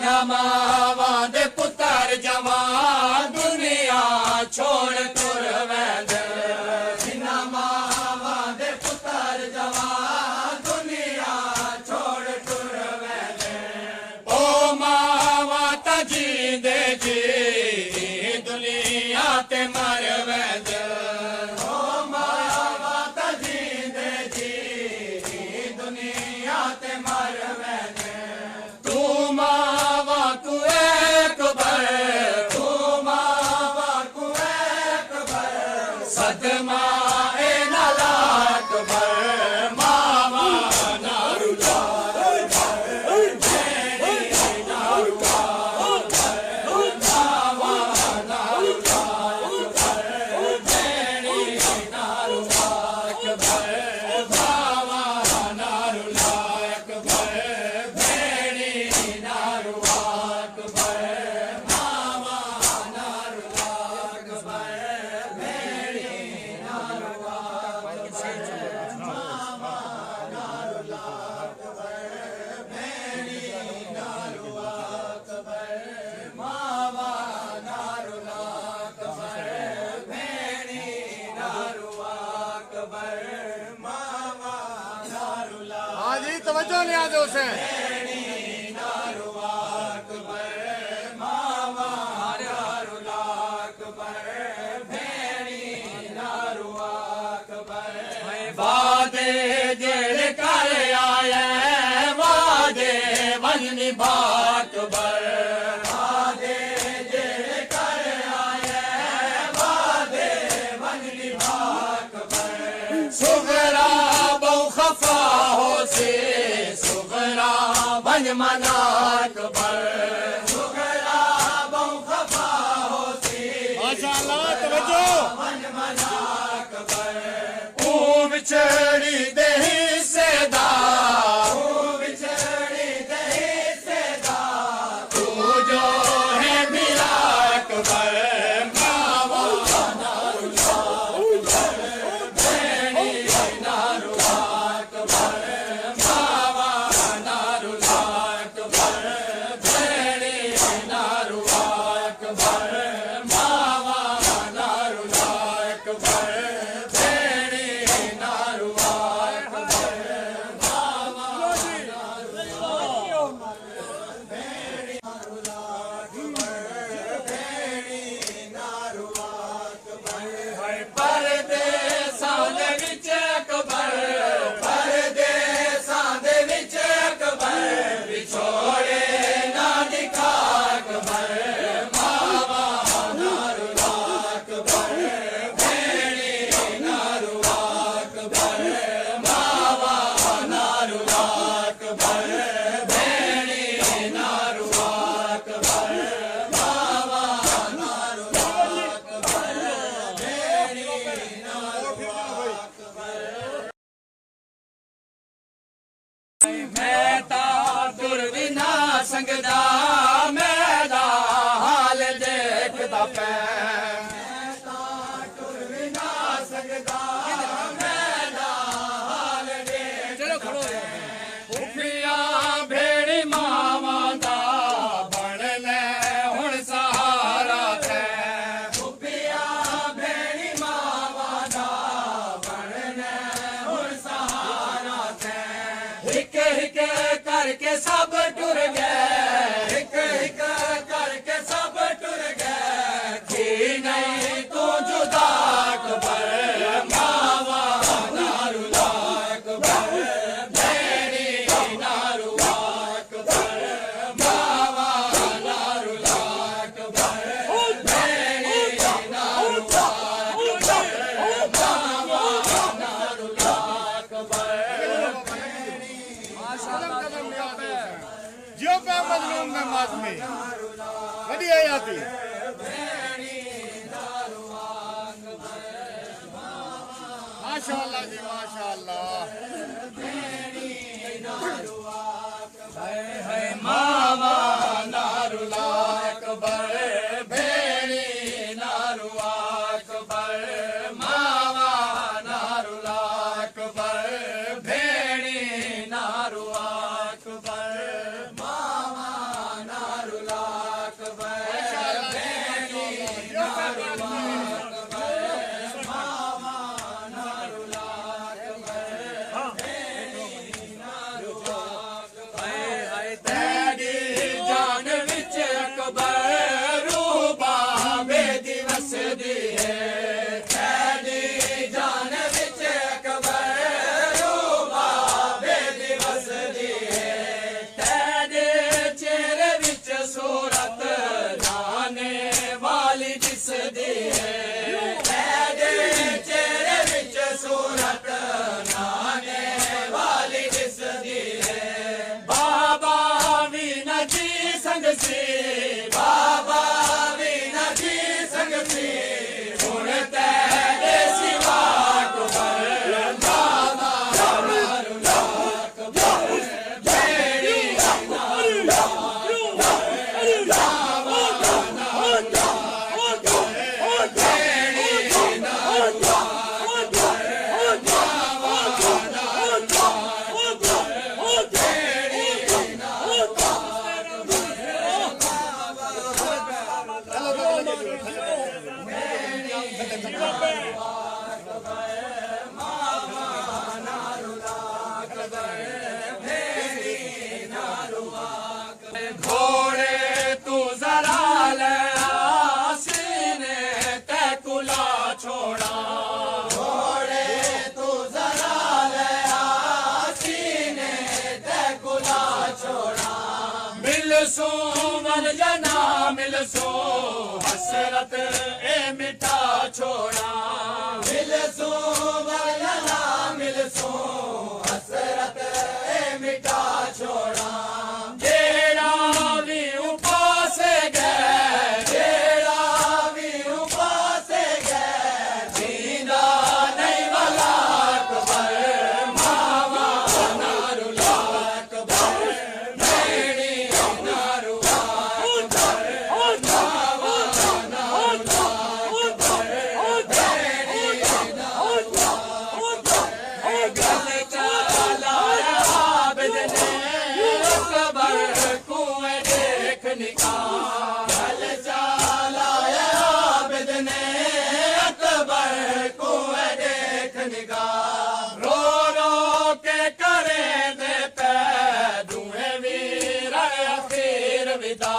मावा दे पुत्र जवान दुनिया छोड़ तुर वैद जिन्ना मावा दे पुत्र जवान दुनिया छोड़ तुर वैद ओ मावा तजी दे जी दुनिया ते मर वैद ओ मावा तजी दे जी दुनिया ते मर वैद तू मावा तू एक भर तू मावा तू एक भर सदमा ए नालाक भर मावा नारुला तवज्जो नहीं आते उसे वादे जेड़ कर आए वादे वजनी बात बर वादे जेड़ कर आए वादे वजनी बात बर सुगरा बहु खफा हो से बन मनाक बर सुगरा बहु खफा होती माशाअल्लाह तवज्जो बन मनाक बर ऊब चढ़ी दही से दा ऊब चढ़ी दही से दा तू जो है मिलाक बर मावा नारुला बेनी नारुलाक बर मैं ता दुर्विना संगदा मैदा हाल देखदा पै मैं ता दुर्विना संगदा मैदा हाल देखदा पै भूखिया भेड़ी मावा दा बन ले हुण सहारा ते भूखिया भेड़ी मावा दा बन ले हुण सहारा ते हिक हिक करके सब टुर गए हिक हिक करके सब टुर गए थी नहीं तू जुदा बर मावा नारुलाक बर बेड़ी नारुलाक बर मावा नारुलाक बर बेड़ी नारुलाक बर मावा नारुलाक बर जो पे मजलूम में माजमी कभी आई आती माशाअल्लाह जी माशाअल्लाह मावा नारुलाक बर भेड़ी नारुलाक बर मावा नारुलाक बर भेड़ी नारुलाक बर मावा संग सी बाबा वीना जी संग सी हुण तेरे सिवा कुबर बाबा नारू लाख बेड़ी घोड़े तू जरा ले सीने ते कुला छोड़ा घोड़े तू जरा ले सीने ते कुला छोड़ा मिल सो मर जना मिल सो हसरत ए मिठा छोड़ा मिल सो मर जना मिल सो हसरत ए मिठा छोड़ा रो रो के करे दे पे दूहे वीर आखिर विदा